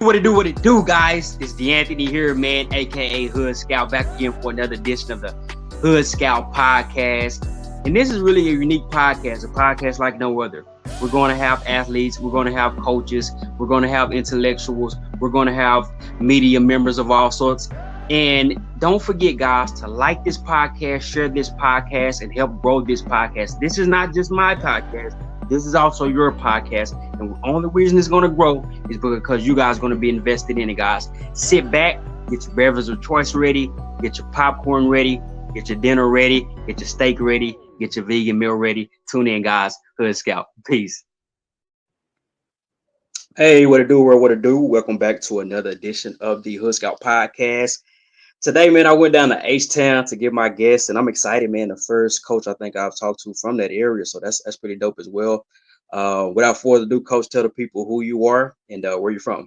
What it do, guys? It's D'Anthony here, man, aka Hood Scout, back again for another edition of the Hood Scout podcast. And this is really a unique podcast, a podcast like no other. We're going to have athletes, we're going to have coaches, we're going to have intellectuals, we're going to have media members of all sorts. And don't forget, guys, to like this podcast, share this podcast, and help grow this podcast. This is not just my podcast. This is also your podcast. And the only reason it's going to grow is because you guys are going to be invested in it, guys. Sit back, get your beverage of choice ready, get your popcorn ready, get your dinner ready, get your steak ready, get your vegan meal ready. Tune in, guys. Hood Scout. Peace. Hey, what it do, world? What it do? Welcome back to another edition of the Hood Scout podcast. Today, man, I went down to H-Town to get my guests, and I'm excited, man. The first coach I think I've talked to from that area, so that's pretty dope as well. Without further ado, coach, tell the people who you are and where you're from.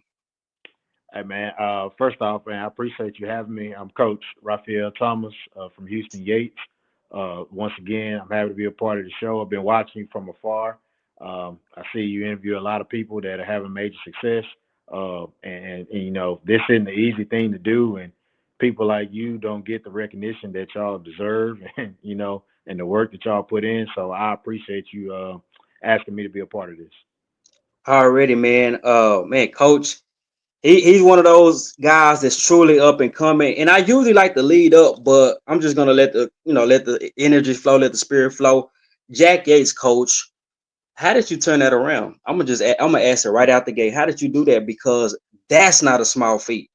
Hey man, first off, man, I appreciate you having me. I'm Coach Rafael Thomas from Houston Yates. Once again, I'm happy to be a part of the show. I've been watching from afar. I see you interview a lot of people that are having major success, and you know this isn't the easy thing to do, and people like you don't get the recognition that y'all deserve, and and the work that y'all put in. So I appreciate you asking me to be a part of this. Already, man. Man, coach. He's one of those guys that's truly up and coming. And I usually like to lead up, but I'm just gonna let the energy flow, let the spirit flow. Jack Yates, coach, how did you turn that around? I'm gonna ask it right out the gate. How did you do that? Because that's not a small feat.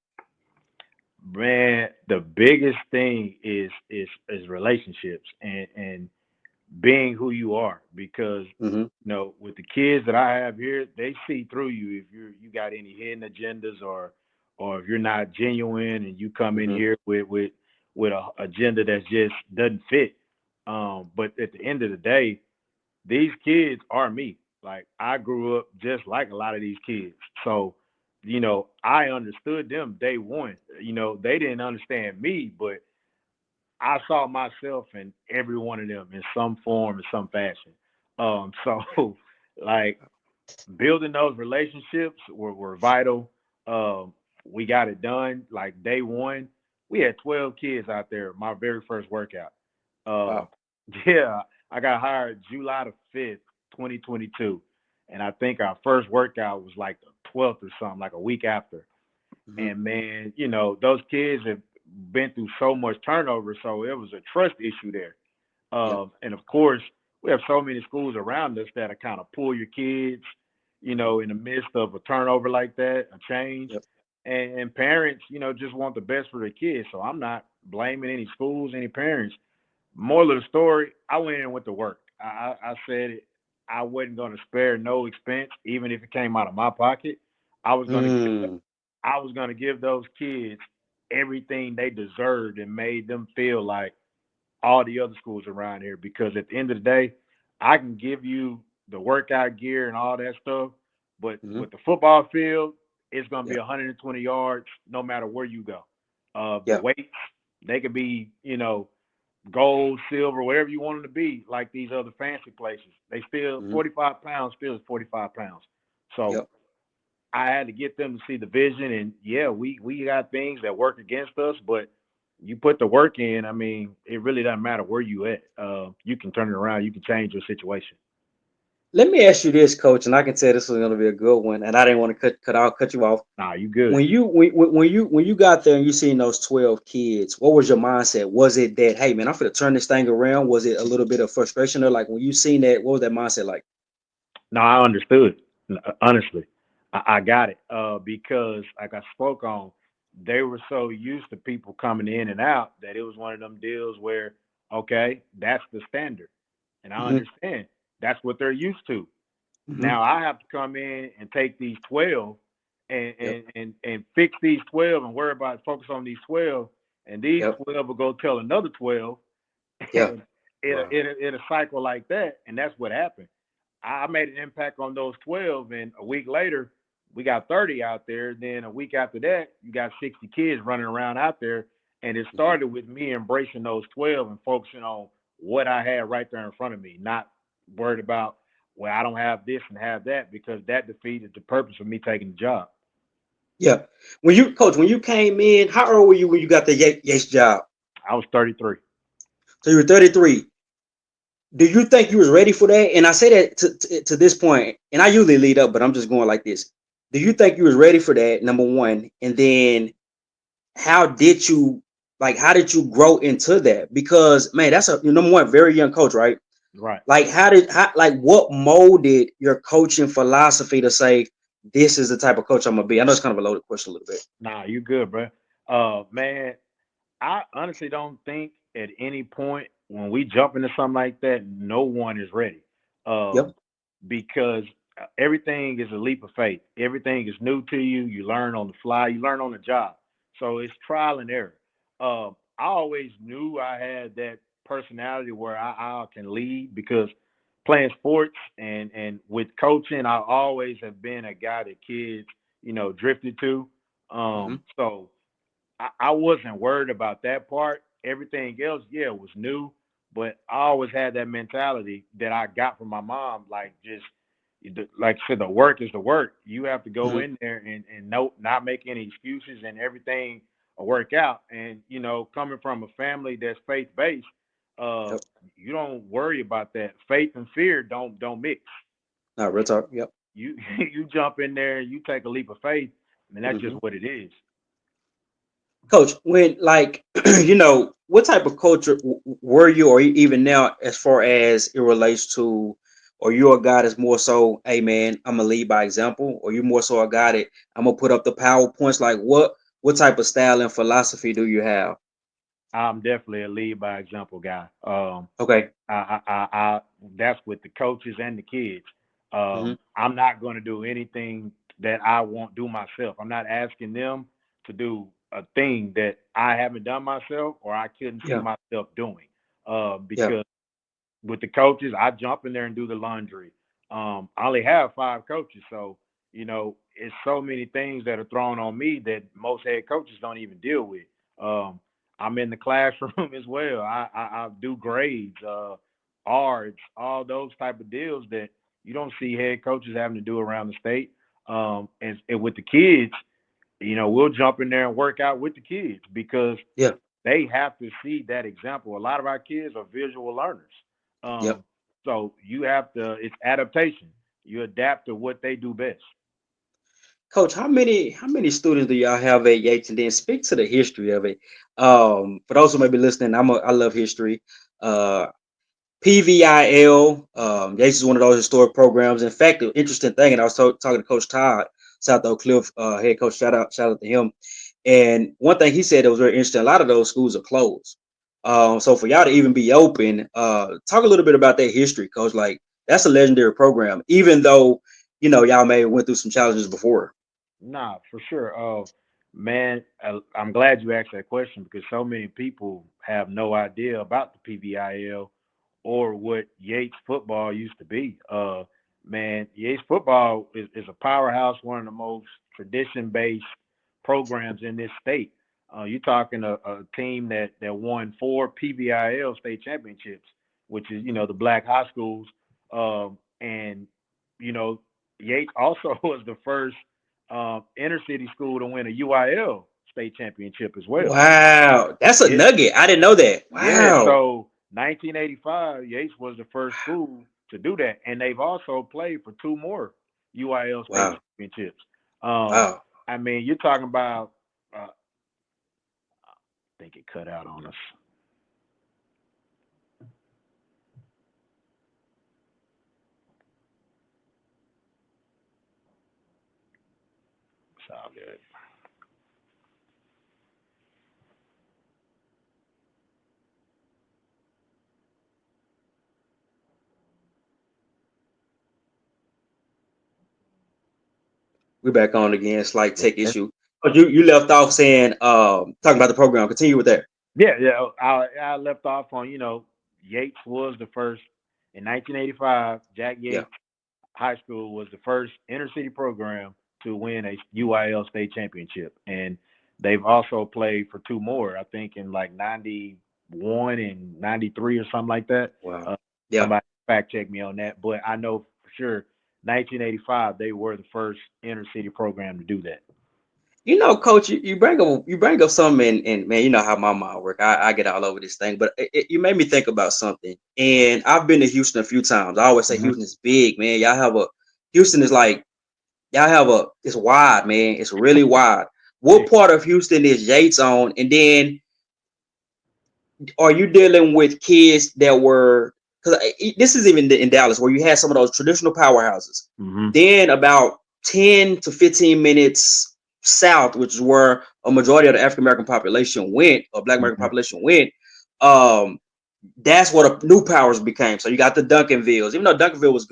Man, the biggest thing is relationships and being who you are because Hmm. with the kids that I have here, they see through you if you got any hidden agendas or if you're not genuine and you come in Hmm. here with a agenda that just doesn't fit. But at the end of the day, these kids are me. Like I grew up just like a lot of these kids. So, I understood them day one. They didn't understand me, but I saw myself in every one of them in some form, in some fashion. So like building those relationships were vital. We got it done like day one. We had 12 kids out there, my very first workout. Uh, Wow. yeah, I got hired July the 5th, 2022. And I think our first workout was like the 12th or something, like a week after. Hmm. And man, those kids have been through so much turnover, so it was a trust issue there. Yep. And of course, we have so many schools around us that kind of pull your kids, in the midst of a turnover like that, a change. Yep. And parents, just want the best for their kids. So I'm not blaming any schools, any parents. Moral of the story, I went in with the work. I said it. I wasn't going to spare no expense, even if it came out of my pocket. I was going to Mm. I was going to give those kids everything they deserved and made them feel like all the other schools around here because at the end of the day, I can give you the workout gear and all that stuff, but Hmm. with the football field, it's going to be Yep. 120 yards no matter where you go. The Yep. weights, they could be, gold, silver, whatever you want them to be, like these other fancy places. They still Hmm. 45 pounds, still is 45 pounds. So Yep. I had to get them to see the vision. And yeah, we got things that work against us, but you put the work in. I mean, it really doesn't matter where you at. You can turn it around. You can change your situation. Let me ask you this, coach, and I can tell this was going to be a good one. And I didn't want to cut you off. Nah, you good. When you got there and you seen those 12 kids, what was your mindset? Was it that, hey man, I'm gonna turn this thing around? Was it a little bit of frustration or like when you seen that, what was that mindset like? No, I understood. Honestly, I got it. Because like I spoke on, they were so used to people coming in and out that it was one of them deals where, okay, that's the standard, and I Hmm. understand that's what they're used to. Hmm. Now I have to come in and take these 12 and Yep. fix these 12 and worry about focus on these 12, and these Yep. 12 will go tell another 12, Yeah. and Wow. it'll cycle like that, and that's what happened. I made an impact on those 12, and a week later, we got 30 out there. Then a week after that, you got 60 kids running around out there. And it Hmm. started with me embracing those 12 and focusing on what I had right there in front of me, not worried about, well, I don't have this and have that because that defeated the purpose of me taking the job. Yeah. When you coach, when you came in, how old were you when you got the Yates job? I was 33. So you were 33. Do you think you was ready for that? And I say that to this point, and I usually lead up, but I'm just going like this. Do you think you was ready for that? Number one, and then how did you how did you grow into that? Because man, that's a number one, very young coach, right? Right. Like what molded your coaching philosophy to say this is the type of coach I'm gonna be? I know it's kind of a loaded question a little bit. Nah, you good, bro. Man, I honestly don't think at any point when we jump into something like that, no one is ready. Yep. Um, because everything is a leap of faith. Everything is new to you. You learn on the fly. You learn on the job. So it's trial and error. I always knew I had that personality where I can lead because playing sports and with coaching, I always have been a guy that kids, drifted to. Hmm. So I wasn't worried about that part. Everything else, yeah, was new, but I always had that mentality that I got from my mom. Like just like I said, the work is the work. You have to go Hmm. in there and not make any excuses, and everything will work out. And coming from a family that's faith based, uh, Yep. you don't worry about that. Faith and fear don't mix. No, real talk. Yep. You you jump in there, you take a leap of faith, and that's just Hmm. what it is. Coach, when what type of culture were you, or even now, as far as it relates to, or you're a guy that's more so, hey man, I'm gonna lead by example, or you more so a guy that I'm gonna put up the PowerPoints? Like what type of style and philosophy do you have? I'm definitely a lead by example guy. Okay. I that's with the coaches and the kids. Hmm. I'm not going to do anything that I won't do myself. I'm not asking them to do a thing that I haven't done myself or I couldn't see Yeah. myself doing. Yeah. Because with the coaches, I jump in there and do the laundry. I only have 5 coaches, so it's so many things that are thrown on me that most head coaches don't even deal with. Um, I'm in the classroom as well. I do grades, ARDs, all those type of deals that you don't see head coaches having to do around the state. And with the kids, we'll jump in there and work out with the kids because Yeah. they have to see that example. A lot of our kids are visual learners. Yep. Um, so you have to, it's adaptation. You adapt to what they do best. Coach, how many students do y'all have at Yates? And then speak to the history of it. For those who may be listening, I love history. Uh, PVIL. Yates is one of those historic programs. In fact, the interesting thing, and I was talking to Coach Todd, South Oak Cliff head coach. Shout out to him. And one thing he said that was very interesting. A lot of those schools are closed. So for y'all to even be open, talk a little bit about that history, Coach. Like that's a legendary program, even though y'all may have went through some challenges before. Nah, for sure. Man, I'm glad you asked that question because so many people have no idea about the PVIL or what Yates football used to be. Man, Yates football is a powerhouse, one of the most tradition based programs in this state. You're talking a team that won 4 PVIL state championships, which is, the black high schools. And, you know, Yates also was the first inner city school to win a UIL state championship as well. Wow, that's a Yeah, nugget. I didn't know that. yeah. Wow, So 1985, Yates was the first school to do that, and they've also played for 2 more UIL state wow, championships. Um, wow. I mean, you're talking about. I think it cut out on us. It's all good. We're back on again. Slight Yeah, tech issue. But you left off saying talking about the program. Continue with that. yeah. I left off on Yates was the first in 1985. Jack Yeah. Yates High School was the first inner city program to win a UIL state championship, and they've also played for 2 more. I think in like '91 and '93 or something like that. Wow. Uh, Yeah. Somebody fact check me on that, but I know for sure 1985 they were the first inner city program to do that. Coach, you bring up something, and man, you know how my mind work. I get all over this thing, but you made me think about something. And I've been to Houston a few times. I always say Mm-hmm. Houston is big, man. Houston is like it's wide, man. It's really wide. Yeah. What part of Houston is Yates on? And then are you dealing with kids that were, because this is even in Dallas where you had some of those traditional powerhouses. Mm-hmm. Then about 10 to 15 minutes south, which is where a majority of the African American population went, or Black American Mm-hmm. population went. Um, that's what the new powers became. So you got the Duncanvilles, even though Duncanville was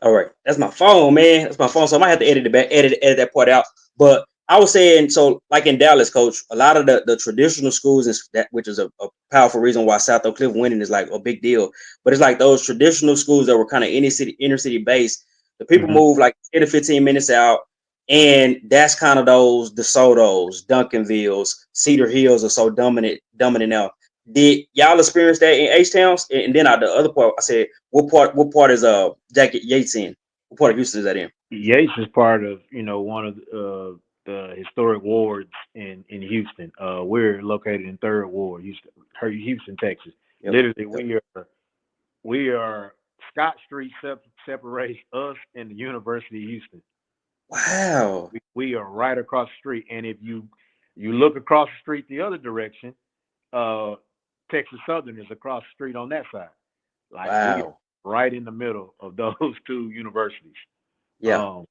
all right. That's my phone, man. That's my phone. So I might have to edit it back, edit that part out. But I was saying, so like in Dallas, coach, a lot of the traditional schools is that, which is a powerful reason why South Oak Cliff winning is like a big deal. But it's like those traditional schools that were kind of inner city based. The people Mm-hmm. move like 10 to 15 minutes out. And that's kind of those DeSoto's, Duncanvilles, Cedar Hills are so dominant now. Did y'all experience that in H Towns? And then the other part, I said, what part is Jack Yates in? What part of Houston is that in? Yates is part of one of the historic wards in Houston. We're located in Third Ward, Houston, Texas. Yep. Literally, Yep. we are Scott Street separates us and the University of Houston. Wow. We are right across the street, and if you look across the street the other direction, uh, Texas Southern is across the street on that side. Like we are Wow. right in the middle of those two universities. Yeah. Um,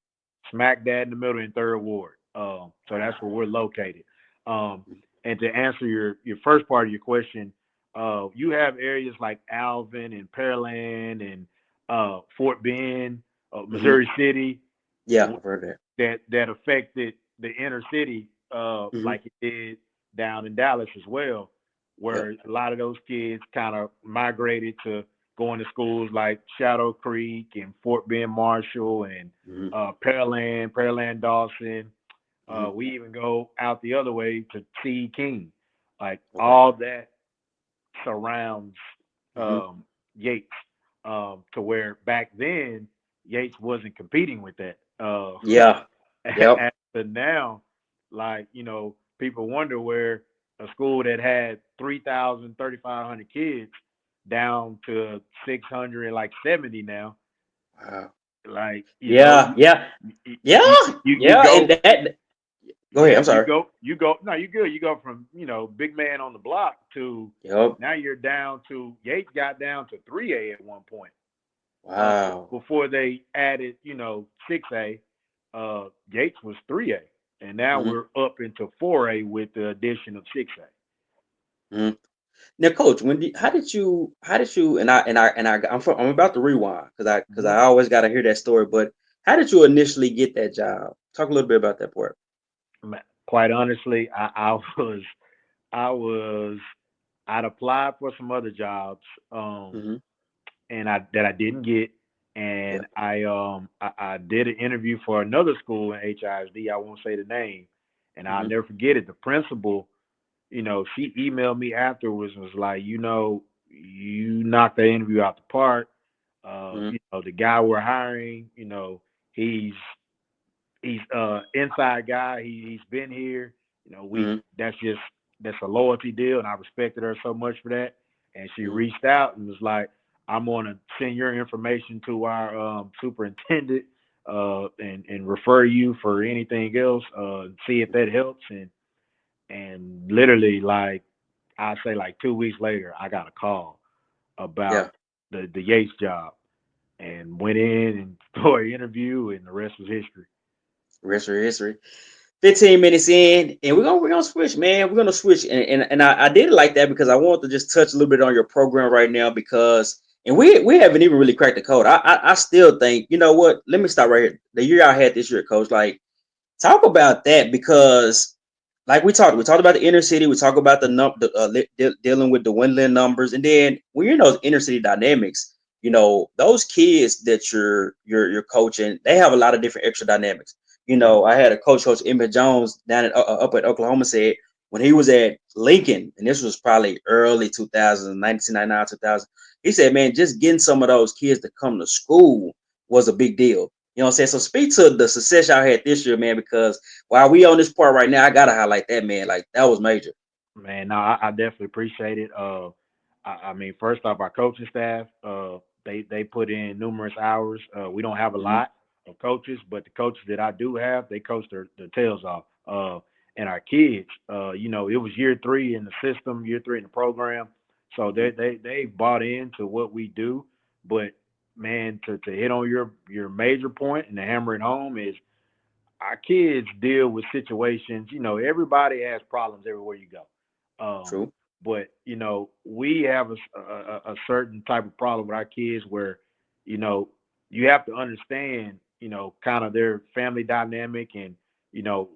smack dab in the middle in Third Ward. So that's where we're located. Um, and to answer your first part of your question, you have areas like Alvin and Pearland and Fort Bend, Mm-hmm. Missouri City, Yeah, I've heard that. that affected the inner city, Mm-hmm. like it did down in Dallas as well, Yep. where a lot of those kids kind of migrated to going to schools like Shadow Creek and Fort Bend Marshall and Mm-hmm. Pearland Dawson. Mm-hmm. We even go out the other way to C. King. Like Okay. all that surrounds Mm-hmm. Yates, to where back then Yates wasn't competing with that. Yeah. Yep. As now, like people wonder where a school that had 3,000, 3,500 kids down to 600, like 70 now. Wow. Like Yeah. Yeah. Yeah. you Yeah. And go. that. Go ahead. Yeah, I'm sorry. you go. No, you good. You go from big man on the block to Yep. now you're down to Yates got down to 3A at one point. Wow. Before they added, 6A, Yates was 3A, and now Hmm. we're up into 4A with the addition of 6A. Hmm. Now, Coach, how did you I'm about to rewind because I Hmm. always got to hear that story. But how did you initially get that job? Talk a little bit about that part. Quite honestly, I was I'd applied for some other jobs, Hmm. and I didn't get, Yeah. and I did an interview for another school in HISD. I won't say the name, and I'll Hmm. never forget it. The principal, she emailed me afterwards and was like, you knocked that interview out the park. Hmm. The guy we're hiring, he's inside guy. He's been here. We Hmm. that's a loyalty deal, and I respected her so much for that. And she Hmm. reached out and was like, "I'm gonna send your information to our superintendent, and refer you for anything else. See if that helps." And literally, like I say, like 2 weeks later, I got a call Yeah. about the Yates job, and went in and for an interview, and the rest was history. Rest of history. 15 minutes in, and we're gonna switch, man. We're gonna switch, and I did it like that because I want to just touch a little bit on your program right now because and we haven't even really cracked the code. I still think you know what. Let me stop right here. The year I had this year, Coach, like talk about that because like we talked about the inner city. We talk about dealing with the dwindling numbers, and then when you're in those inner city dynamics, those kids that you're coaching, they have a lot of different extra dynamics. I had a coach Emmett Jones down up at Oklahoma said when he was at Lincoln, and this was probably early 2000s, 1999, 2000. He said, man, just getting some of those kids to come to school was a big deal. You know what I'm saying? So speak to the success y'all had this year, man, because while we on this part right now, I gotta highlight that, man. Like that was major. Man, no, I definitely appreciate it. I mean, first off, our coaching staff, they put in numerous hours. We don't have a Hmm. lot of coaches, but the coaches that I do have, they coach their tails off. And our kids, it was year 3 in the system, year 3 in the program, so Hmm. they bought into what we do. But man, to hit on your major point and to hammer it home is our kids deal with situations. Everybody has problems everywhere you go. True. But we have a certain type of problem with our kids where you know you have to understand kind of their family dynamic, and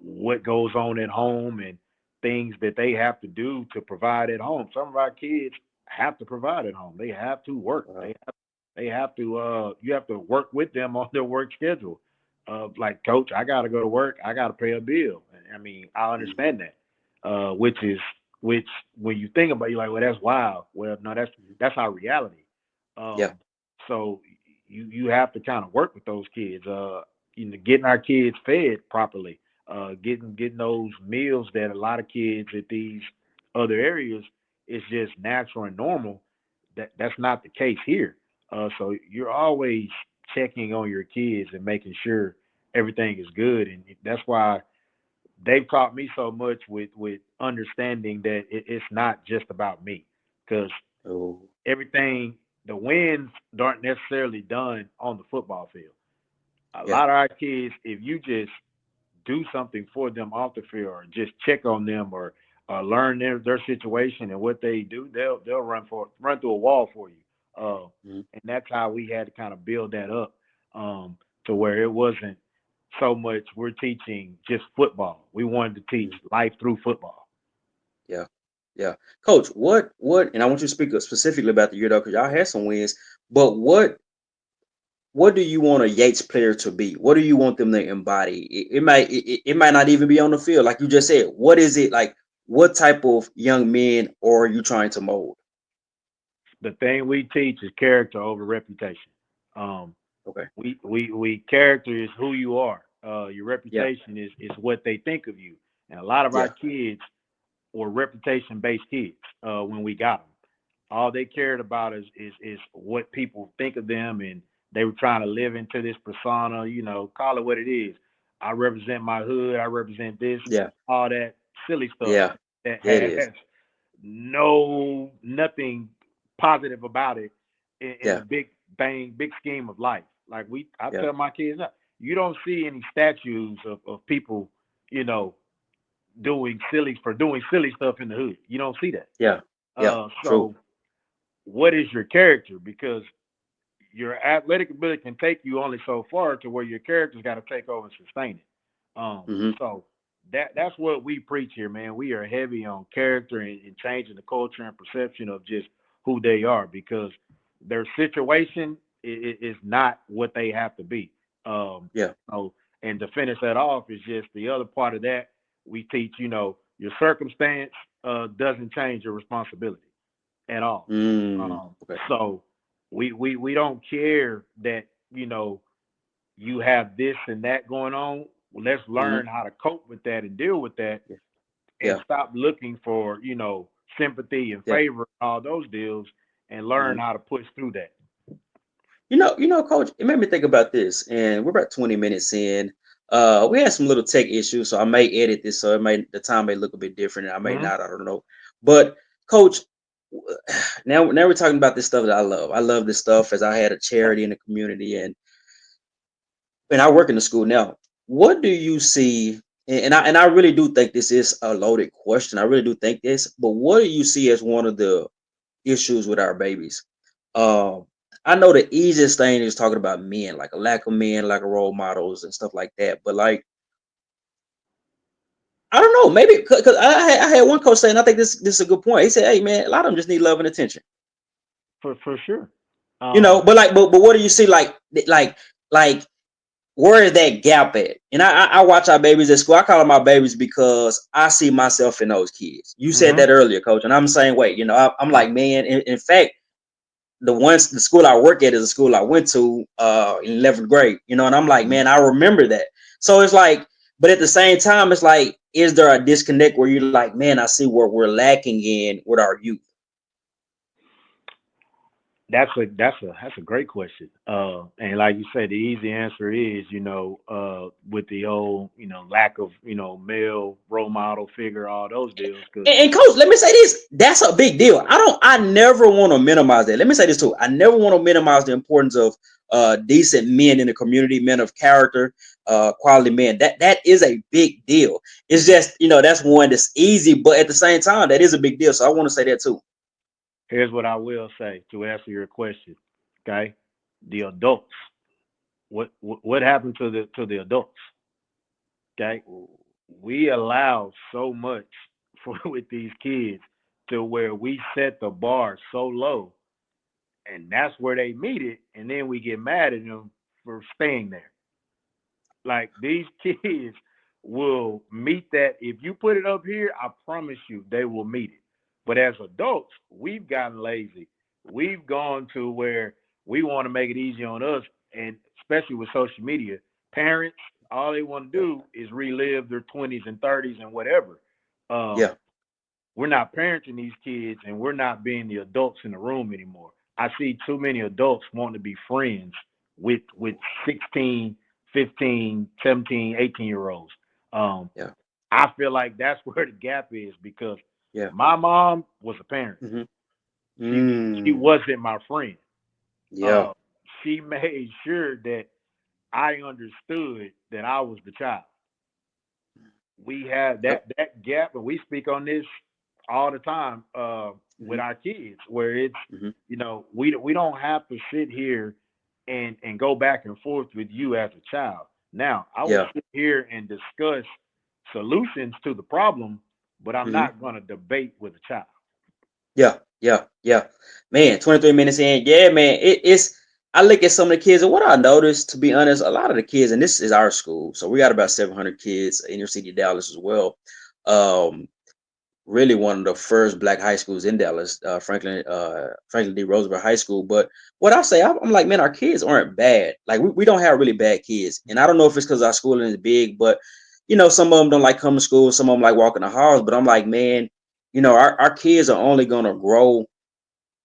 what goes on at home, and things that they have to do to provide at home. Some of our kids have to provide at home. They have to work. Wow. They have to you have to work with them on their work schedule. Like, coach, I got to go to work. I got to pay a bill. I mean, I Hmm. understand that. Which when you think about it, you're like, well, that's wild. Well, no, that's our reality. Yeah. So you have to kind of work with those kids. Getting our kids fed properly, getting those meals that a lot of kids at these other areas is just natural and normal. That's not the case here. So you're always checking on your kids and making sure everything is good, and that's why they've taught me so much with understanding that it's not just about me, because Oh. everything, the wins aren't necessarily done on the football field. A Yeah. lot of our kids, if you just do something for them off the field, or just check on them, or learn their situation and what they do, they'll run through a wall for you. Hmm. And that's how we had to kind of build that up, to where it wasn't so much we're teaching just football. We wanted to teach Hmm. life through football. Yeah. Yeah. Coach, what? And I want you to speak specifically about the year though, because y'all had some wins. But what do you want a Yates player to be? What do you want them to embody? It might not even be on the field, like you just said. What is it like? What type of young men are you trying to mold? The thing we teach is character over reputation. Um, Okay. we character is who you are. Your Yeah. reputation is what they think of you. And a lot of our Yeah. kids were reputation based kids when we got them. All they cared about is what people think of them, and they were trying to live into this persona. Call it what it is. I represent my hood. I represent this. Yeah. All that silly stuff Yeah. that Yeah. It has is. nothing positive about it in the Yeah. big scheme of life. Like I Yeah. tell my kids, you don't see any statues of people, you know, doing silly stuff in the hood. You don't see that. Yeah. Yeah. True. So what is your character? Because your athletic ability can take you only so far to where your character's got to take over and sustain it. Hmm. So that's what we preach here, man. We are heavy on character and changing the culture and perception of just who they are because their situation is not what they have to be. Yeah. So, and to finish that off is just the other part of that. We teach, your circumstance doesn't change your responsibility at all. Um, Okay. so we don't care that you have this and that going on. Well, let's Hmm. learn how to cope with that and deal with that, Yeah. and Yeah. stop looking for sympathy and Yeah. favor, all those deals, and learn Hmm. how to push through that. Coach, it made me think about this, and we're about 20 minutes in. We had some little tech issues, so I may edit this, so the time may look a bit different, and I may Hmm. not. I don't know. But Coach, now we're talking about this stuff that I love. I love this stuff as I had a charity in the community, and I work in the school now. What do you see? And I really do think this is a loaded question. I really do think this, but what do you see as one of the issues with our babies? Um, I know the easiest thing is talking about men, like a lack of men, like a role models and stuff like that. But like, I don't know, maybe because I had one coach saying, I think this is a good point. He said, "Hey man, a lot of them just need love and attention." For sure. Um, But what do you see like where is that gap at? And I watch our babies at school. I call them my babies because I see myself in those kids. You said hmm that earlier, coach, and I'm the same way. I'm Right. like, man, in fact, the school I work at is a school I went to in 11th grade, and I'm like, Mhm. man, I remember that. So it's like, but at the same time, it's like, is there a disconnect where you're like, man, I see where we're lacking in with our youth? That's a great question. And like you said, the easy answer is, with the old, lack of, male role model figure, all those deals. Because And coach, let me say this: that's a big deal. I never want to minimize that. Let me say this too: I never want to minimize the importance of decent men in the community, men of character, quality men. That is a big deal. It's just that's one that's easy, but at the same time, that is a big deal. So I want to say that too. here's what I will say to answer your question. Okay, the adults. What happened to the adults? Okay, we allow so much for with these kids to where we set the bar so low, and that's where they meet it, and then we get mad at them for staying there. Like these kids will meet that. If you put it up here, I promise you they will meet it. But as adults, we've gotten lazy. We've gone to where we want to make it easy on us, and especially with social media, parents all they want to Yeah, do is relive their 20s and 30s and whatever. Um, yeah, we're not parenting these kids, and we're not being the adults in the room anymore. I see too many adults wanting to be friends with 16, 15, 17, 18-year olds. Um, yeah, I feel like that's where the gap is because yeah. my mom was a parent. Mm-hmm. She Mm, wasn't my friend. yeah, Uh, she made sure that I understood that I was the child. We have yep. that gap, and we speak on this all the time with Mm-hmm. our kids, where it's Mm-hmm. we don't have to sit here and go back and forth with you as a child. Now, I will Yeah. sit here and discuss solutions to the problem, but I'm Mm-hmm. not going to debate with a child. Yeah, yeah, yeah. Man, 23 minutes in. Yeah, man. It's I look at some of the kids, and what I noticed, to be honest, a lot of the kids, and this is our school, so we got about 700 kids in inner city Dallas as well. Um, really one of the first black high schools in Dallas, Franklin D. Roosevelt High School. But what I say, I'm like, man, our kids aren't bad. Like we don't have really bad kids, and I don't know if it's because our schooling is big, but some of them don't like coming to school, some of them like walking the halls. But I'm like, man, our kids are only gonna grow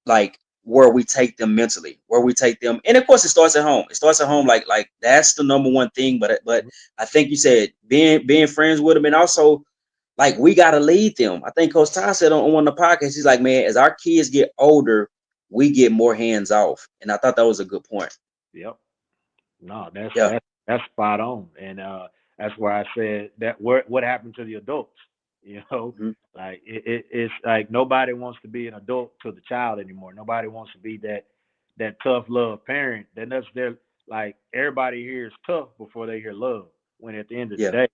like where we take them mentally, where we take them, and of course it starts at home. It starts at home, like that's the number one thing. But I think you said being friends with them, and also like we gotta lead them. I think Coach Ty said on one of the podcasts, he's like, man, as our kids get older, we get more hands off. And I thought that was a good point. Yep. No, that's Yeah. that's that's spot on, and that's why I said that. What happened to the adults? You know, Mhm. like it's like nobody wants to be an adult to the child anymore. Nobody wants to be that tough love parent. That's their like everybody here is tough before they hear love. When at the end of the Yeah. day,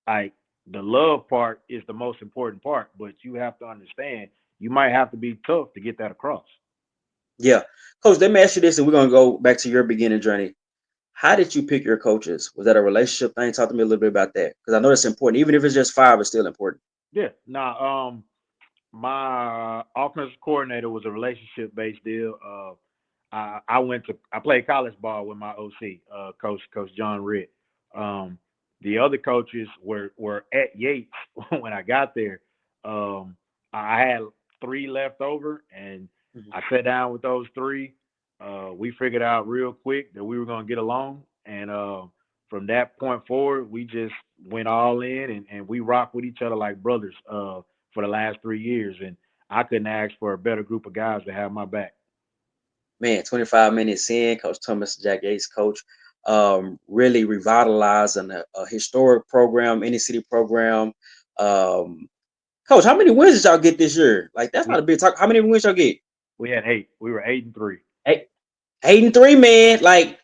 like the love part is the most important part, but you have to understand you might have to be tough to get that across. Yeah. Coach, let me ask you this, and we're gonna go back to your beginning journey. How did you pick your coaches? Was that a relationship thing? Talk to me a little bit about that. Because I know that's important. Even if it's just five, it's still important. Yeah. Now, my offensive coordinator was a relationship based deal. I played college ball with my OC, Coach John Ritt. Um, the other coaches were at Yates when I got there. I had three left over, and Mhm. I sat down with those three. We figured out real quick that we were going to get along, and from that point forward, we just went all in, and we rocked with each other like brothers for the last 3 years. And I couldn't ask for a better group of guys to have my back. Man, 25 minutes in, Coach Thomas, Jack Yates, coach, really revitalizing a historic program, any city program. Um, Coach, how many wins did y'all get this year? Like, that's We not a big talk. How many wins y'all get? we had 8. We were 8-3. 8, 8 and 3, man. Like,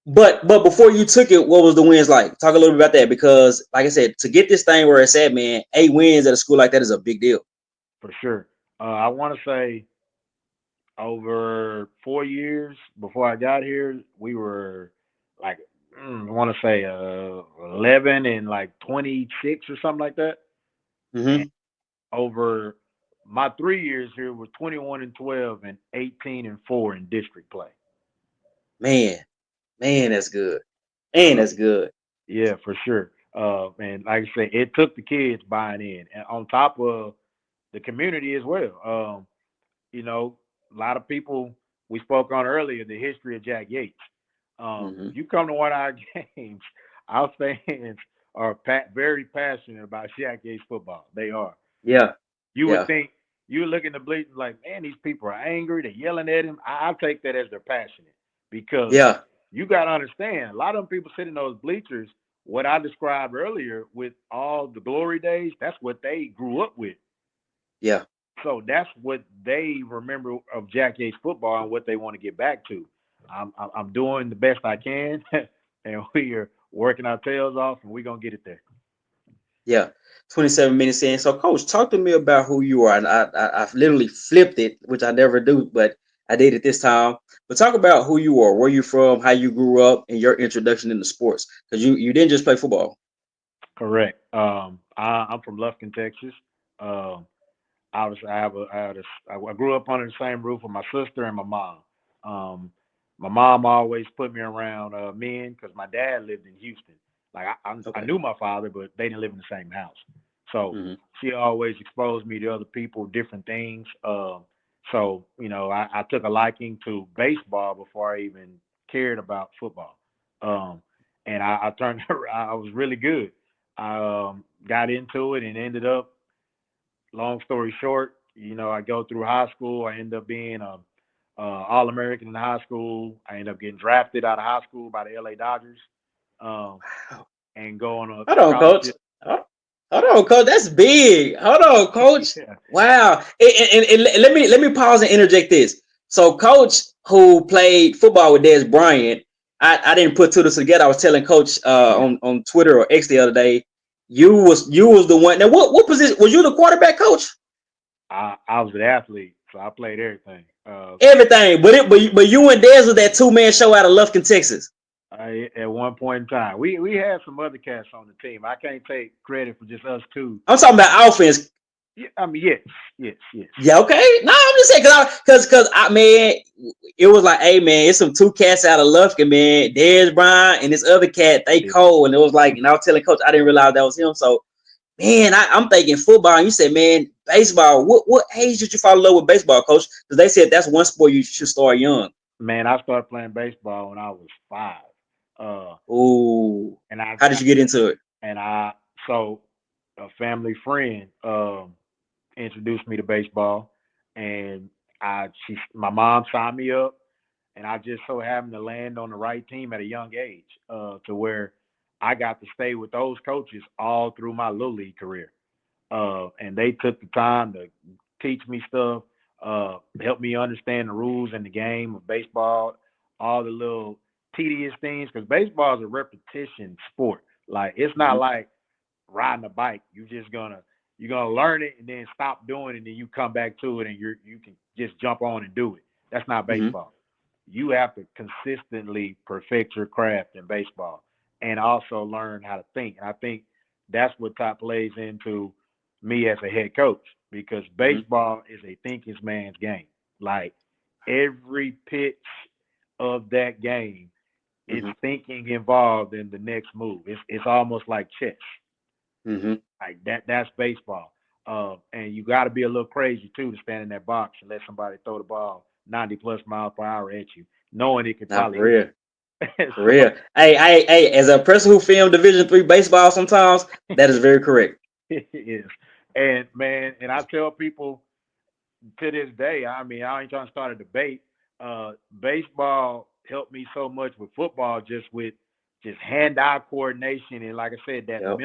but before you took it, what was the wins like? Talk a little bit about that because, like I said, to get this thing where it's at, man, 8 wins at a school like that is a big deal. For sure. I want to say over 4 years before I got here, we were like I want to say 11 and like 26 or something like that. And Hmm. over my 3 years here was 21-12 and 18-4 in district play. Man, man, that's good. Man, So that's good. yeah, for sure. And like I say, it took the kids buying in, and on top of the community as well. You know, a lot of people we spoke on earlier the history of Jack Yates. Hmm. You come to one of our games, our fans are very passionate about Jack Yates football. They are. Yeah, You would yeah, think you would look in the bleachers like, man, these people are angry. They're yelling at him. I take that as they're passionate because yeah, you got to understand a lot of them people sitting in those bleachers. What I described earlier with all the glory days, that's what they grew up with. yeah. So that's what they remember of Jack Yates football and what they want to get back to. I'm doing the best I can, and we are working our tails off, and we're gonna get it there. Yeah, 27 minutes in. So, Coach, talk to me about who you are. And I've literally flipped it, which I never do, but I did it this time. But talk about who you are, where you're from, how you grew up, and your introduction into sports. Because you didn't just play football. Correct. I'm from Lufkin, Texas. Um, obviously, I grew up under the same roof with my sister and my mom. Um, my mom always put me around men because my dad lived in Houston. Like I Okay. knew my father, but they didn't live in the same house. So Hmm. she always exposed me to other people, different things. So I took a liking to baseball before I even cared about football. Um, and I turned, I was really good. I got into it and ended up long story short, I go through high school. I end up being a All American in high school. I end up getting drafted out of high school by the LA Dodgers, um, Wow. and go on a Hold on, Coach. scholarship. Hold hold on, Coach. That's big. Hold on, Coach. Yeah, Wow. And let me pause and interject this. So, Coach, who played football with Des Bryant, I didn't put two of this together. I was telling Coach yeah. on Twitter or X the other day. You was the one. Now, what position was you? The quarterback coach? I was an athlete, so I played everything. Everything, but you and Des was that 2-man show out of Lufkin, Texas. At one point in time, we had some other cats on the team. I can't take credit for just us two. I'm talking about offense. Yeah, I mean, yes. Yeah, okay. No, I'm just saying because I man, it was like, hey man, it's some two cats out of Lufkin, man. Dez Bryant and this other cat, they Yeah. cold. And it was like, and I was telling coach, I didn't realize that was him. So man, I'm thinking football. And you said, man, baseball. What age did you fall in love with baseball, coach? Because they said that's one sport you should start young. Man, I started playing baseball when I was 5. Uh, Ooh. and I, How did you get into it? and I so a family friend introduced me to baseball, and My mom signed me up, and I just so happened to land on the right team at a young age, to where I got to stay with those coaches all through my little league career. And they took the time to teach me stuff, help me understand the rules in the game of baseball, all the little tedious things, because baseball is a repetition sport. Like it's not Mhm. like riding a bike. You're gonna learn it and then stop doing it, and then you come back to it and you can just jump on and do it. That's not Mhm. baseball. You have to consistently perfect your craft in baseball and also learn how to think. And I think that's what top plays into me as a head coach, because Mhm. baseball is a thinking man's game. Like every pitch of that game is Mhm. thinking involved in the next move. It's almost like chess. Mhm. Like that's baseball. And you got to be a little crazy too to stand in that box and let somebody throw the ball 90 plus miles per hour at you, knowing it could Not probably for hit real. you. For So real. Hey, as a person who filmed Division 3 baseball sometimes, that is very correct. it is. And man, and I tell people to this day, I mean, I ain't trying to start a debate. Baseball helped me so much with football, just with just hand-eye coordination, and like I said, Yep.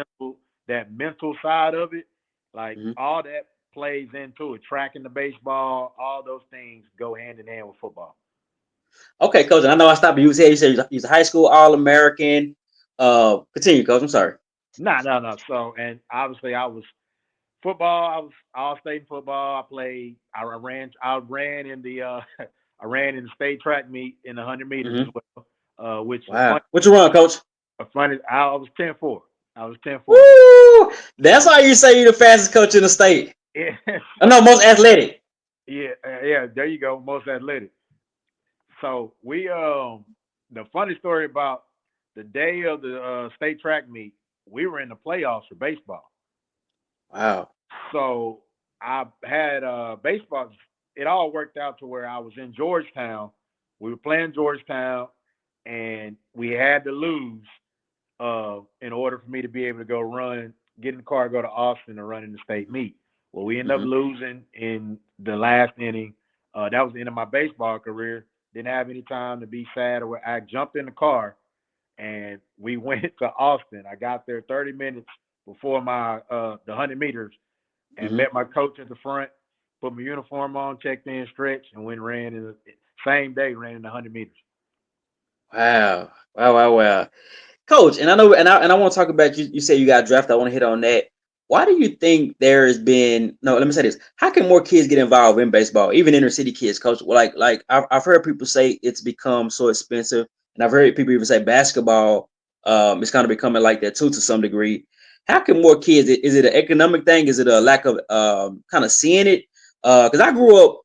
that mental side of it, like Mhm. all that plays into it. Tracking the baseball, all those things go hand in hand with football. Okay, coach. And I know I stopped you. You said he's a high school All American. Continue, coach. I'm sorry. No, no, no. So, and obviously, I was football. I was all state in football. I played. I ran in the. I ran in the state track meet in the 100 meters as Mhm. well. Which was Wow. fun. What you run, coach? Funny. I was 10-4. I was 10-4. Woo! That's So why you say you're the fastest coach in the state. yeah. I know most So athletic. yeah, yeah. There you go. Most athletic. So we the funny story about the day of the state track meet, we were in the playoffs for baseball. Wow. So I had baseball. It all worked out to where I was in Georgetown. We were playing Georgetown, and we had to lose in order for me to be able to go run, get in the car, go to Austin, and run in the state meet. Well, we ended up Mhm. losing in the last inning. That was the end of my baseball career. Didn't have any time to be sad, or I jumped in the car and we went to Austin. I got there 30 minutes before my the 100 meters, and Mhm. met my coach at the front. Put my uniform on, checked in, stretched, and went and ran in the same day. Ran in the 100 meters. Wow. Wow. Wow. Wow. Coach, and I know, and I want to talk about you. You say you got drafted. I want to hit on that. Why do you think there has been no? Let me say this: how can more kids get involved in baseball, even inner city kids? Coach, like I've heard people say it's become so expensive, and I've heard people even say basketball is kind of becoming like that too to some degree. How can more kids? Is it an economic thing? Is it a lack of kind of seeing it? Because I grew up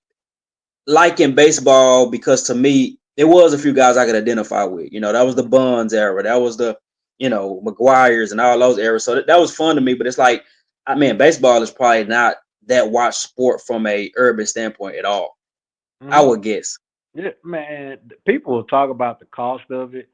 liking baseball because to me there was a few guys I could identify with. You know, that was the Bonds era, that was the McGuire's and all those eras. So that was fun to me. But it's like, I mean, baseball is probably not that watch sport from a urban standpoint at all. I Mm-hmm. would guess. Yeah, man. People will talk about the cost of it.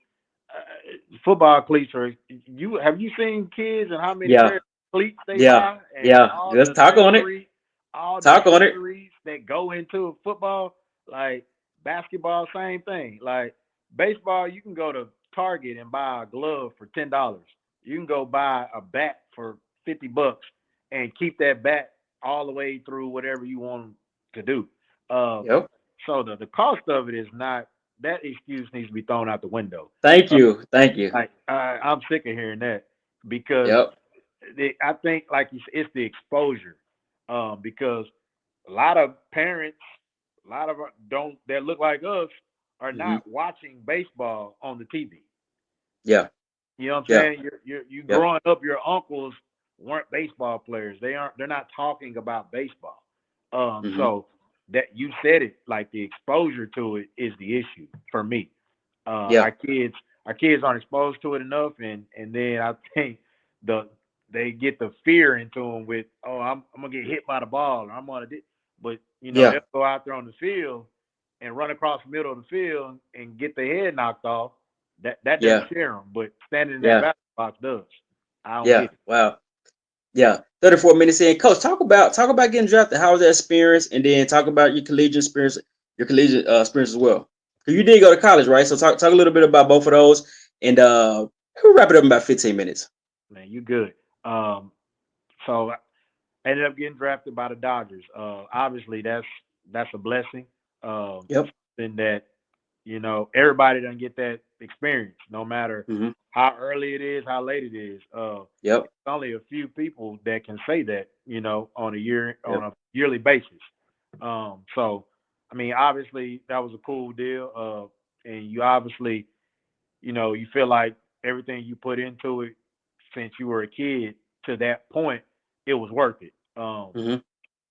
Football cleats are. You have you seen kids and how many Yeah, pairs of cleats they yeah, buy, and yeah. Let's talk on it. all the Talk on it. accessories that go into football? Like basketball, same thing. Like baseball, you can go to Target and buy a glove for $10. You can go buy a bat for $50 and keep that bat all the way through whatever you want to do. Um, Yep. so the cost of it is not, that excuse needs to be thrown out the window. Thank you. Thank you. Like I'm sick of hearing that, because Yep. I think like you said, it's the exposure. Because a lot of parents, a lot of don't that look like us are Hmm. not watching baseball on the TV. Yeah. You know what I'm Yeah. saying? You Yep. growing up, your uncles weren't baseball players. They're not talking about baseball. Hmm. So that you said it, like the exposure to it is the issue for me. Yeah. Our kids aren't exposed to it enough, and then I think the they get the fear into them with, oh, I'm gonna get hit by the ball, or I'm gonna do, but Yeah. they'll go out there on the field and run across the middle of the field and get their head knocked off. That doesn't Yeah. scare them, but standing in that Yeah. battle box does. I don't Yeah. get it. Wow. Yeah, 34 minutes in. Coach, talk about getting drafted. How was that experience? And then talk about your collegiate experience as well. Because you did go to college, right? So talk a little bit about both of those, and we'll wrap it up in about 15 minutes. Man, you good. So I ended up getting drafted by the Dodgers. Obviously, that's a blessing. Yep. Something that everybody doesn't get that experience, no matter Hmm. how early it is, how late it is. Yep. It's only a few people that can say that, on Yep. a yearly basis. So I mean, obviously that was a cool deal. And you obviously, you feel like everything you put into it since you were a kid to that point, it was worth it. Hmm.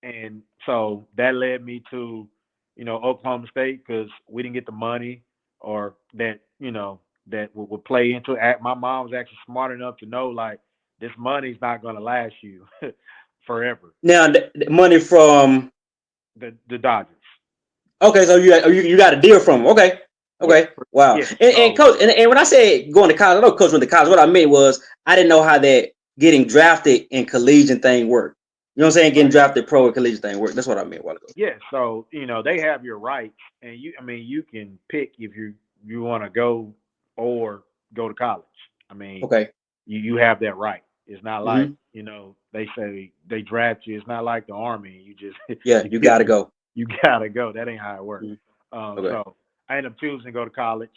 And so that led me to, Oklahoma State because we didn't get the money or that, that would play into it. My mom was actually smart enough to know like this money's not going to last you forever. Now the money from. The Dodgers. Okay, so you got a deal from him. Okay. Yeah. Okay. Wow. Yeah. And So coach, and when I said going to college, I know coach went to college. What I meant was I didn't know how that getting drafted and collegiate thing worked. You know what I'm saying? Getting right. drafted pro and collegiate thing worked. That's what I meant a while ago. Yeah. So they have your rights, and I mean, you can pick if you want to go or go to college. I mean, Okay. you have that right. It's not like Hmm. they say they draft you. It's not like the army. You just Yeah, you you get gotta go. you gotta go. That ain't how it works. Mhm. Okay. So I ended up choosing to go to college.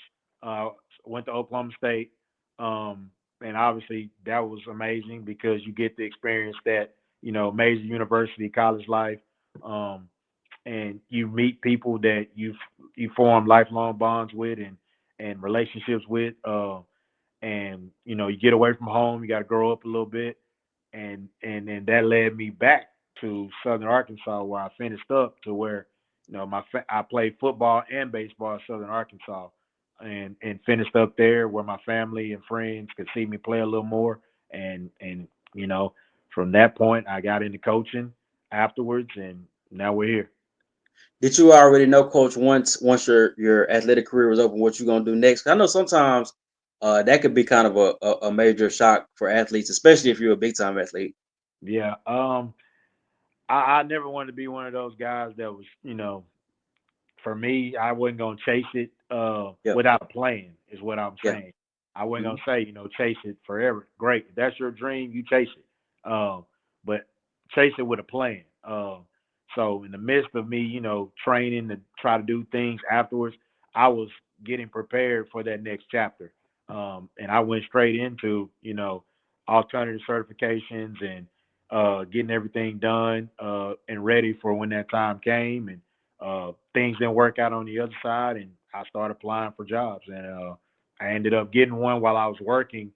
Uh, Went to Oklahoma State, and obviously that was amazing because you get the experience that major university college life, um, and you meet people that you form lifelong bonds with and relationships with. And you get away from home, you got to grow up a little bit, and then that led me back to Southern Arkansas where I finished up to where I played football and baseball at Southern Arkansas, and finished up there where my family and friends could see me play a little more, and you know from that point I got into coaching afterwards, and now we're here. Did you already know, coach, once your athletic career was open, what you're gonna do next? 'Cause I know sometimes that could be kind of a major shock for athletes, especially if you're a big time athlete. Yeah, I never wanted to be one of those guys that was for me, I wasn't gonna chase it Yep. without a plan. Is what I'm Yeah. saying. I wasn't Hmm. gonna say chase it forever. Great, if that's your dream, you chase it. But chase it with a plan. So in the midst of me, training to try to do things afterwards, I was getting prepared for that next chapter. And I went straight into alternative certifications and getting everything done and ready for when that time came. And things didn't work out on the other side, and I started applying for jobs, and I ended up getting one while I was working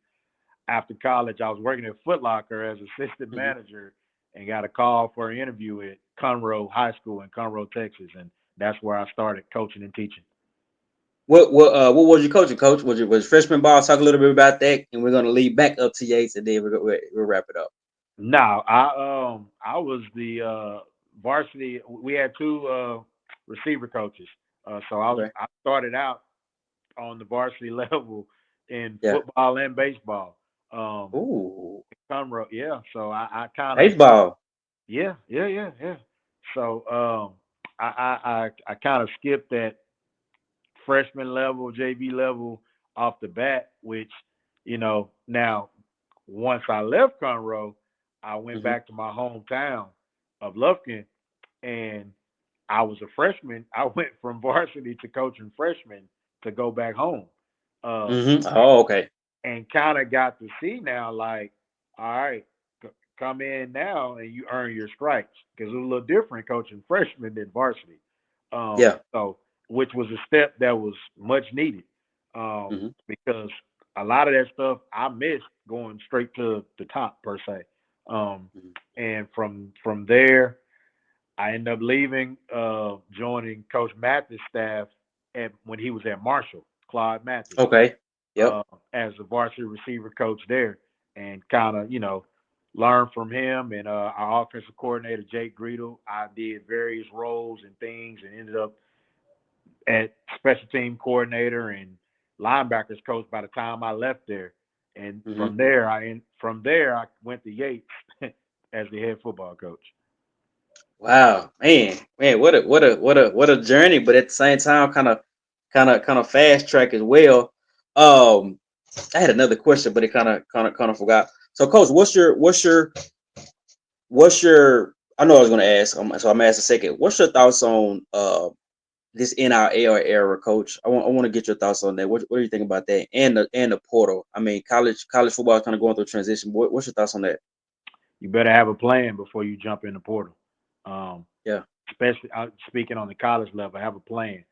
after college. I was working at Foot Locker as assistant Hmm. manager, and got a call for an interview at Conroe High School in Conroe, Texas, and that's where I started coaching and teaching. What was your coaching, coach? Was it freshman ball? Talk a little bit about that, and we're gonna lead back up to Yates, and then we'll wrap it up. No, I was the varsity. We had two receiver coaches, so Okay. I started out on the varsity level in Yeah. football and baseball. Um, Ooh, Conroe, yeah. So I kind of, baseball. yeah. So I kind of skipped that freshman level, JV level off the bat, which now once I left Conroe, I went Hmm. back to my hometown of Lufkin, and I was a freshman. I went from varsity to coaching freshmen to go back home. Um, Hmm. Oh, okay. and kind of got to see now, like, all right, come in now and you earn your stripes because it was a little different coaching freshman than varsity. Yeah. So, which was a step that was much needed Hmm. because a lot of that stuff I missed going straight to the top per se. Um, Hmm. and from there, I ended up leaving, joining Coach Mathis' staff when he was at Marshall, Claude Mathis, Okay. Yep. uh, as a varsity receiver coach there, and kind of learn from him and our offensive coordinator Jake Greedle. I did various roles and things, and ended up at special team coordinator and linebackers coach by the time I left there. And Hmm. from there I went to Yates as the head football coach. Wow, man, what a journey, but at the same time, kind of fast track as well. Um, I had another question, but it kind of forgot. So, Coach, what's your? I know I was going to ask, so I'm gonna ask a second. What's your thoughts on this NIL era, Coach? I want to get your thoughts on that. What do you think about that and the portal? I mean, college football is kind of going through a transition. What's your thoughts on that? You better have a plan before you jump in the portal. Um, Yeah. Especially speaking on the college level, have a plan.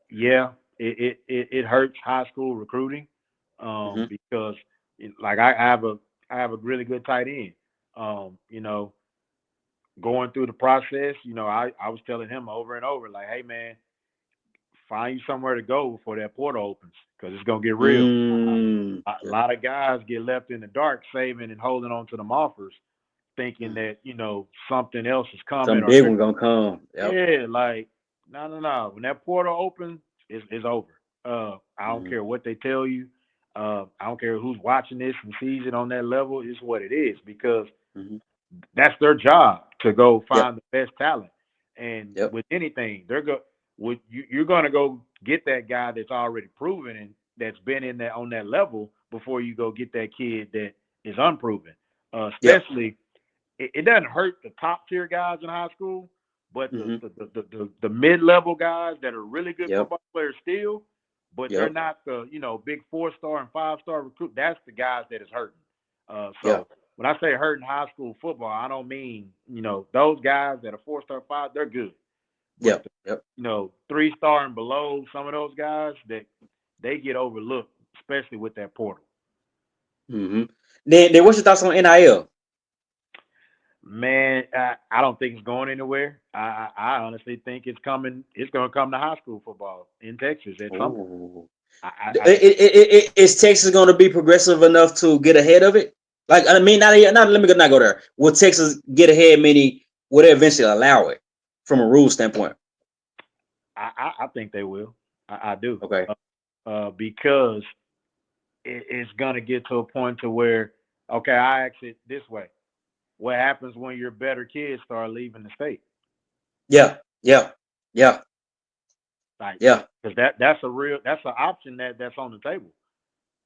Yeah, it hurts high school recruiting Hmm. because like I have a really good tight end. You know, going through the process, I was telling him over and over, like, hey man, find you somewhere to go before that portal opens because it's gonna get real. A Yeah. lot of guys get left in the dark, saving and holding on to them offers, thinking Mm. that something else is coming Some or big they're one gonna come. Yep. yeah, like no, no, no. When that portal opens, it's over. I don't Hmm. care what they tell you. I don't care who's watching this and sees it on that level. It's what it is because Hmm. that's their job to go Yep. find the best talent. And Yep. with anything, you're gonna go get that guy that's already proven and that's been in that on that level before you go get that kid that is unproven. Yep. Especially it doesn't hurt the top tier guys in high school, but the Hmm. the, the, the, the mid level guys that are really good Yep. football players still, but they're Yep. not the big 4-star and 5-star recruit. That's the guys that is hurting. Yeah. So when I say hurting high school football, I don't mean those guys that are 4-star 5. They're good, but Yep. Yep. 3-star and below, some of those guys that they get overlooked, especially with that portal. Hmm. Then what's your thoughts on NIL? Man, I don't think it's going anywhere. I honestly think it's coming. It's going to come to high school football in Texas at some point. Oh. I think. Is Texas going to be progressive enough to get ahead of it? Like, I mean, not let me not go there. Will Texas get ahead? Meaning, will they eventually allow it from a rule standpoint? I think they will. I do. Okay. Because it's going to get to a point to where, okay, I ask it this way: what happens when your better kids start leaving the state? Yeah. Yeah. Yeah. Like, Yeah. because that's an option that's on the table.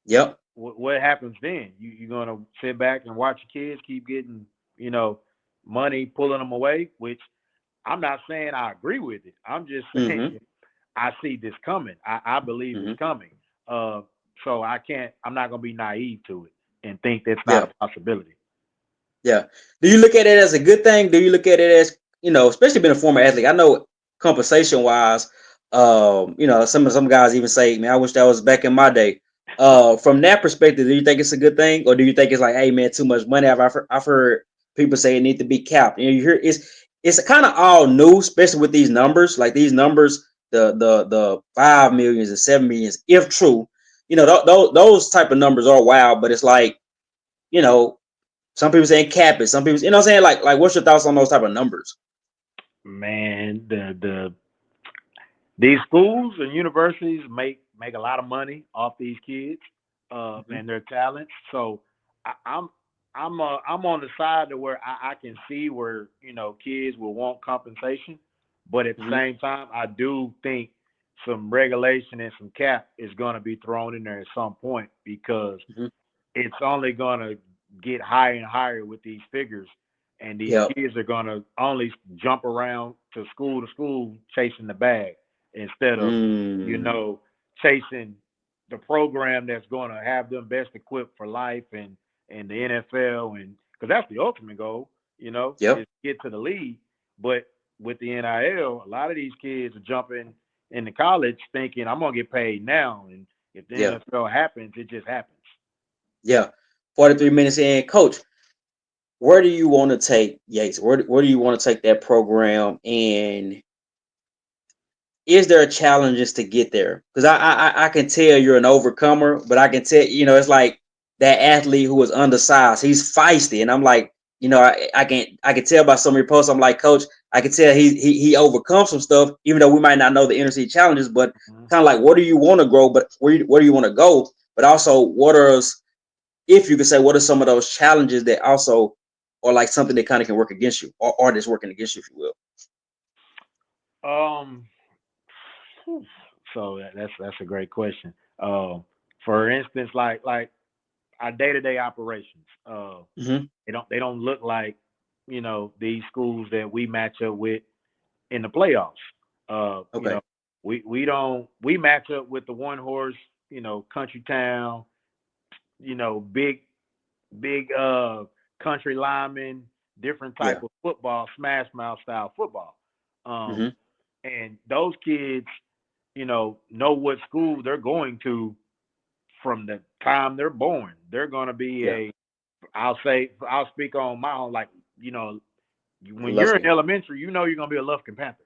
Yep. What happens then? You're gonna sit back and watch your kids keep getting, you know, money pulling them away, which I'm not saying I agree with it. I'm just saying Hmm. I see this coming. I believe it's Hmm. coming. Uh, so I'm not gonna be naive to it and think that's not Yeah. a possibility. Yeah. Do you look at it as a good thing? Do you look at it as, especially being a former athlete? I know compensation wise, some guys even say, man, I wish that was back in my day. From that perspective, do you think it's a good thing, or do you think it's like, hey, man, too much money? I've heard people say it need to be capped. You hear it's kind of all new, especially with these numbers. Like these numbers, the 5 millions and 7 millions, if true, those type of numbers are wild. But it's like, you know, some people saying cap it. Some people, what I'm saying? Like, what's your thoughts on those type of numbers? Man, these schools and universities make a lot of money off these kids Hmm. and their talents. So I, I'm I'm on the side to where I can see where kids will want compensation, but at the Hmm. same time, I do think some regulation and some cap is going to be thrown in there at some point because Hmm. it's only going to get higher and higher with these figures. And these Yep. kids are going to only jump around to school chasing the bag instead of, you Mm. know, chasing the program that's going to have them best equipped for life and the NFL. And because that's the ultimate goal, is Yep. get to the league. But with the NIL, a lot of these kids are jumping into college thinking, I'm going to get paid now. And if the Yeah. NFL happens, it just happens. Yeah. 43 minutes in, Coach. Where do you want to take Yates? Where do you want to take that program? And is there challenges to get there? Because I can tell you're an overcomer, but I can tell it's like that athlete who was undersized. He's feisty, and I'm like, I can tell by some of your posts. I'm like, Coach, I can tell he overcomes some stuff, even though we might not know the inner city challenges. But Mhm. kind of like, where do you want to grow? But where do you want to go? But also, if you could say, what are some of those challenges that also or like something that kind of can work against you, or that's working against you, if you will? Um, so that's a great question. For instance, like our day to day operations, Hmm. they don't look like these schools that we match up with in the playoffs. Uh, you Okay. know, we match up with the one horse, country town, big country linemen, different type Yeah. of football, smash mouth style football. Um, Hmm. and those kids, know what school they're going to from the time they're born. They're going to be Yeah. I'll speak on my own, like, when you're in Lufkin. elementary, you're going to be a Lufkin Panther.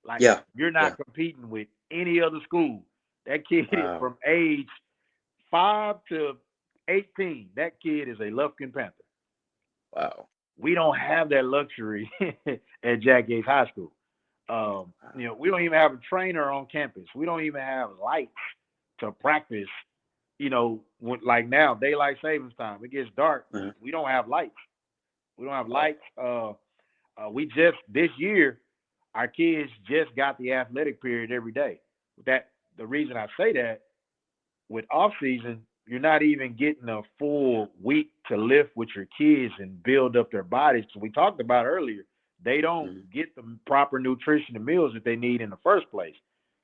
Like, Yeah. you're Yeah. not competing with any other school. That kid is Wow. from age 5 to 18. That kid is a Lufkin Panther. Wow. We don't have that luxury at Jack Yates High School. We don't even have a trainer on campus. We don't even have lights to practice. Like now, daylight savings time. It gets dark. Uh-huh. We don't have lights. We don't have Wow. lights. We just this year, our kids just got the athletic period every day. That the reason I say that, with off season, you're not even getting a full week to lift with your kids and build up their bodies. So we talked about earlier, they don't Hmm. get the proper nutrition and meals that they need in the first place.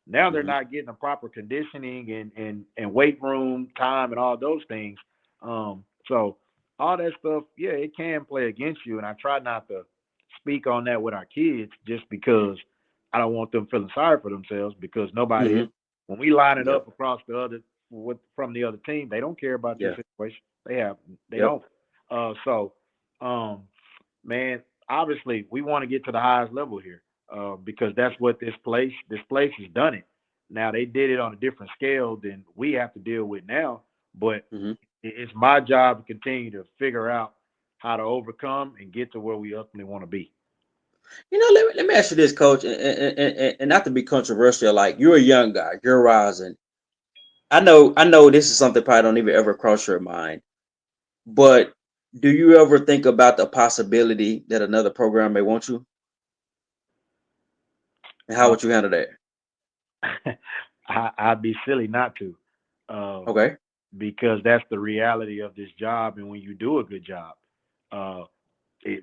Now they're Hmm. not getting the proper conditioning and weight room time and all those things. So all that stuff, yeah, it can play against you. And I try not to speak on that with our kids just because I don't want them feeling sorry for themselves, because nobody is. Hmm. When we line it Yep. up across the other from the other team, they don't care about your Yeah. situation. They Yep. don't. So, um, man, obviously we want to get to the highest level here, because that's what this place has done it. Now they did it on a different scale than we have to deal with now, but Hmm. it's my job to continue to figure out how to overcome and get to where we ultimately want to be. Let me ask you this, Coach, and not to be controversial, like you're a young guy, you're rising. I know this is something probably don't even ever cross your mind, but do you ever think about the possibility that another program may want you, and how Uh, would you handle that? I'd be silly not to, um, Okay. because that's the reality of this job. And when you do a good job, uh,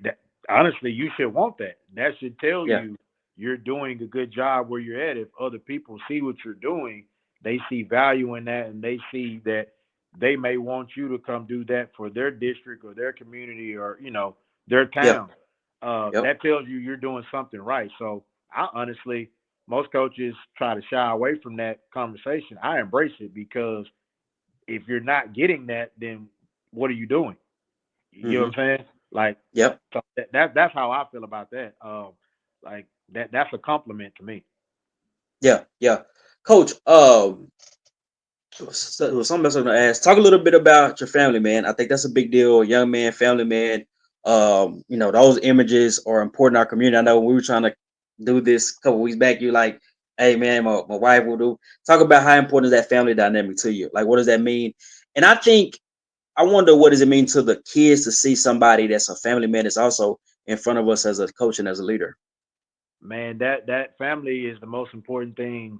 that, honestly, you should want that. That should tell Yeah. you you're doing a good job where you're at. If other people see what you're doing, they see value in that, and they see that they may want you to come do that for their district or their community, or their Yeah. town. Yep. That tells you you're doing something right. So I honestly, most coaches try to shy away from that conversation. I embrace it, because if you're not getting that, then what are you doing? You know Hmm. what I'm saying? Like, Yep. so that's how I feel about that. Like that's a compliment to me. Yeah. Yeah. Coach, so something else I'm gonna ask. Talk a little bit about your family, man. I think that's a big deal. Young man, family man. Those images are important in our community. I know when we were trying to do this a couple weeks back, you like, hey man, my wife will do. Talk about how important is that family dynamic to you. Like, what does that mean? And I wonder, what does it mean to the kids to see somebody that's a family man that's also in front of us as a coach and as a leader. Man, that family is the most important thing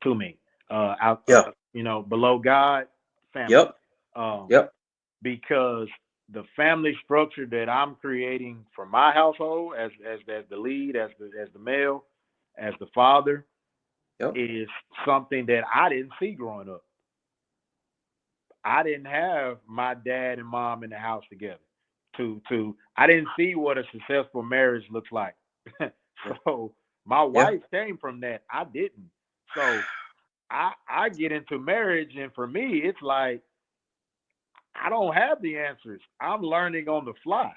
to me. Out, Yeah. below God, family. Yep. Um, Yep. because the family structure that I'm creating for my household, as the lead, as the male, as the father, Yep. is something that I didn't see growing up. I didn't have my dad and mom in the house together. I didn't see what a successful marriage looks like. Yeah. So my Yeah. wife came from that. I didn't. So I get into marriage, and for me it's like I don't have the answers. I'm learning on the fly.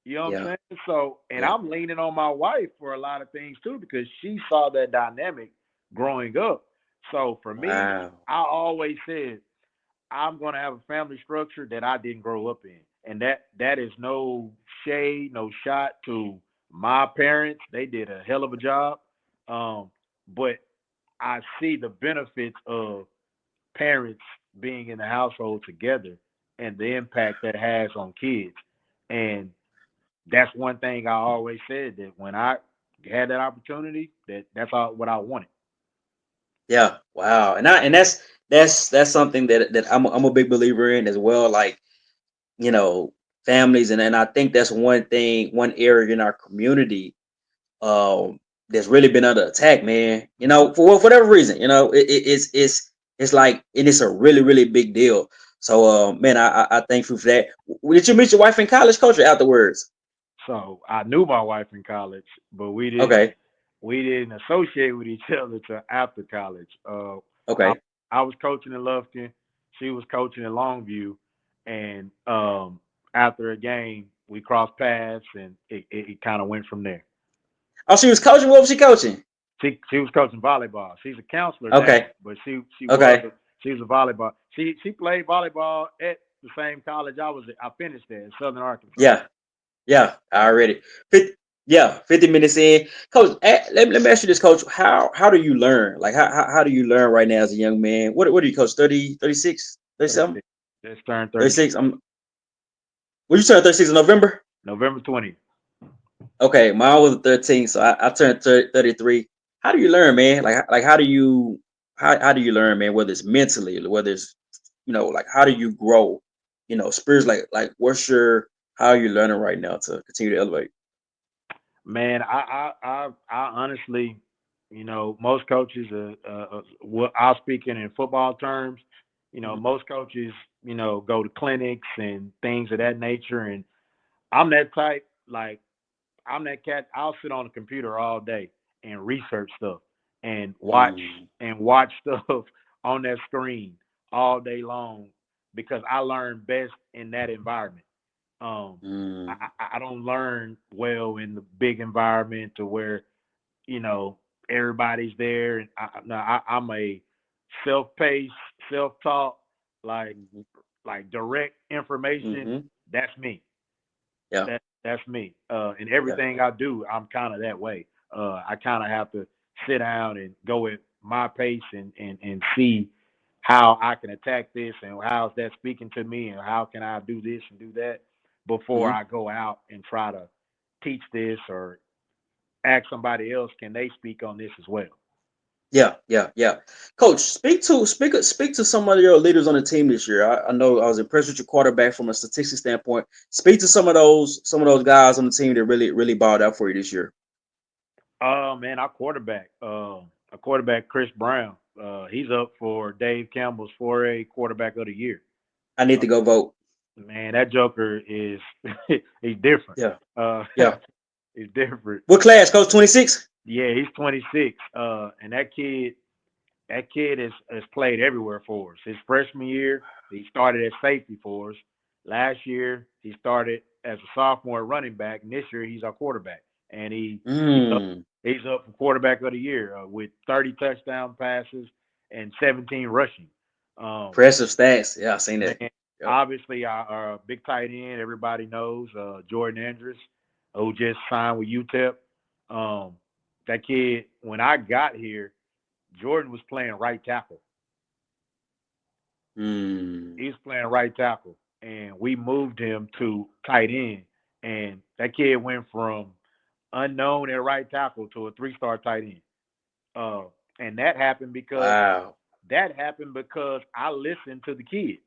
You know what I'm Yeah. saying? So, and Yeah. I'm leaning on my wife for a lot of things too, because she saw that dynamic growing up. So for me, Wow. I always said I'm going to have a family structure that I didn't grow up in. And that is no shade, no shot to my parents. They did a hell of a job. But I see the benefits of parents being in the household together and the impact that has on kids. And that's one thing I always said, that when I had that opportunity, that's all what I wanted. Yeah. Wow. And that's something that I'm a big believer in as well. Like, you know, families, and I think that's one thing, one area in our community that's really been under attack, man. You know, for whatever reason, you know, it's like, and it's a really big deal. So, man, I thank you for that. Did you meet your wife in college, coach, or afterwards? So I knew my wife in college, but Okay, we didn't associate with each other till after college. I okay, I was coaching in Lufkin, she was coaching in Longview, and after a game we crossed paths, and it kind of went from there. oh, she was coaching. What was she coaching? She was coaching volleyball. She's a counselor now, Okay, but okay, she was a volleyball. She played volleyball at the same college I was at. I finished there in Southern Arkansas. yeah, yeah, I So already. 50, yeah, 50 minutes in, coach. Let me ask you this, coach. How do you learn? Like, how do you learn right now as a young man? What do you coach? 30, 36, 37, 36. Just turned 36. 36. When you turn 36 in November? November 20th. Okay, mine was 13, so I turned 33. How do you learn, man? Like how do you learn, man? Whether it's mentally, whether it's, you know, like, how do you grow? You know, spirits, like what's your, how are you learning right now to continue to elevate? Man, I honestly, most coaches, what I'll speak in football terms, Mhm. most coaches, go to clinics and things of that nature. And I'm that type, like, I'm that cat. I'll sit on the computer all day and research stuff and Mm, watch stuff on that screen all day long, because I learn best in that environment. I, mm, I don't learn well in the big environment to where you know everybody's there. And no, I'm a self-paced, self-taught, like mhm, direct information. mhm. That's me. Yeah, That's me. And yeah. everything I do, I'm kind of that way. I kind of have to sit down and go at my pace and see how I can attack this and how's that speaking to me and how can I do this and do that before Mhm. I go out and try to teach this or ask somebody else, can they speak on this as well? Yeah, yeah, yeah. Coach, speak to some of your leaders on the team this year. I know I was impressed with your quarterback from a statistics standpoint. Speak to some of those guys on the team that really balled out for you this year. Man, our quarterback Chris Brown. He's up for Dave Campbell's 4A quarterback of the year. I need Uh, to go vote. Man, that Joker is he's different. Yeah, Uh, yeah. he's different. What class, Coach? 26? Yeah, he's 26. And that kid has played everywhere for us. His freshman year, he started as safety for us. Last year, he started as a sophomore running back, and this year he's our quarterback. And Mm, he's up for quarterback of the year with 30 touchdown passes and 17 rushing. Um, impressive stats. Yeah, I seen that. Man, Yep. obviously our big tight end, everybody knows Jordan Andrews, who just signed with UTEP. That kid, when I got here, Jordan was playing right tackle. Mm, He was playing right tackle, and we moved him to tight end. And that kid went from unknown at right tackle to a three-star tight end. Uh, and wow. that happened because I listened to the kid.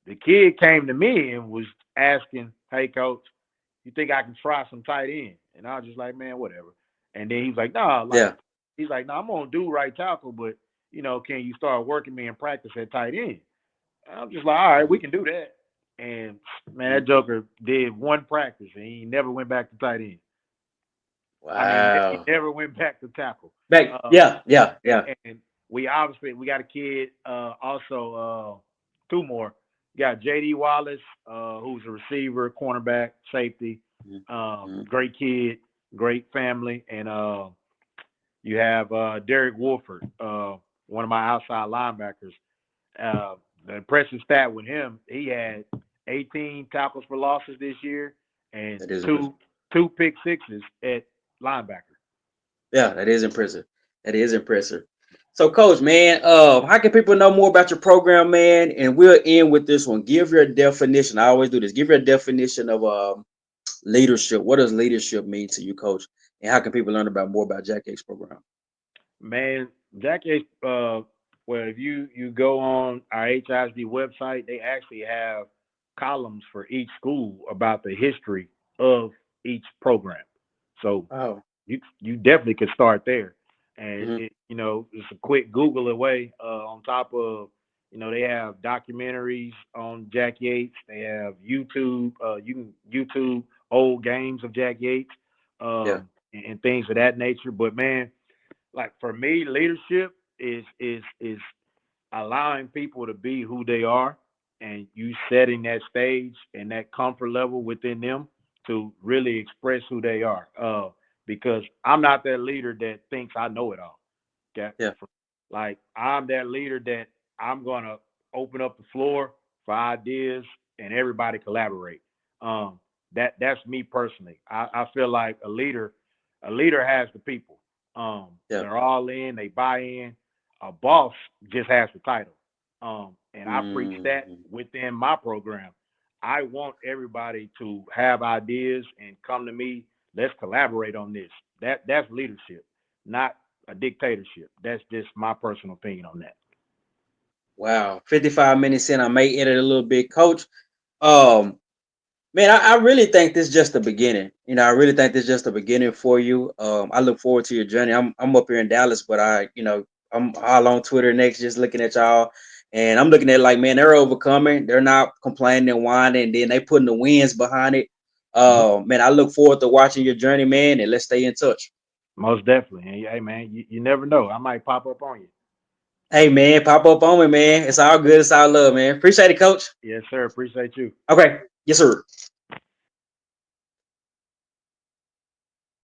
The kid came to me and was asking, "Hey, coach, you think I can try some tight end?" And I was just like, "Man, whatever." And then he's like, "Nah, Yeah. he's like, no, I'm gonna do right tackle, but can you start working me in practice at tight end?" And I'm just like, "All right, we Mhm, can do that." And man, mhm. that Joker did one practice and he never went back to tight end. I mean, he Wow. never went back to tackle. Back. Uh, Yeah, yeah, yeah. and we got a kid also two more. We got JD Wallace, who's a receiver, cornerback, safety. Mhm, mhm. Great kid, great family, and you have Derek Wolford, one of my outside linebackers. The impressive stat with him, he had 18 tackles for losses this year and That is impressive. two pick sixes at linebacker. Yeah, that is impressive. That is impressive. So, Coach, man, how can people know more about your program, man? And we'll end with this one. Give your definition. I always do this. Give your definition of leadership. What does leadership mean to you, Coach? And how can people learn about more about Jack Yates program? Man, Jack Yates, well, if you go on our HISD website, they actually have columns for each school about the history of each program. So Oh, you definitely could start there, and hmm it's a quick Google away. On top of they have documentaries on Jack Yates. They have YouTube. You can YouTube old games of Jack Yates, yeah, and things of that nature. But man, like for me, leadership is allowing people to be who they are, and you setting that stage and that comfort level within them to really express who they are. Because I'm not that leader that thinks I know it all. Okay, yeah. like I'm that leader that I'm gonna open up the floor for ideas and everybody collaborate. Um, that's me personally. I feel like a leader has the people. Yeah. They're all in, they buy in. A boss just has the title. And I preach that Mhm. within my program. I want everybody to have ideas and come to me. Let's collaborate on this. That's leadership, not a dictatorship. That's just my personal opinion on that. Wow. 55 minutes in, I may edit a little bit, Coach. Um, Man, I really think this is just the beginning. I really think this is just the beginning for you. I look forward to your journey. I'm up here in Dallas, but I'm all on Twitter next, just looking at y'all, and I'm looking at like, man, they're overcoming. They're not complaining and whining, and then they putting the wins behind it. Mhm. Man, I look forward to watching your journey, man, and let's stay in touch. Most definitely. And hey, man, you never know. I might pop up on you. Hey, man, pop up on me, man. It's all good. It's all love, man. Appreciate it, Coach. Yes, sir. Appreciate you. Okay, yes, sir.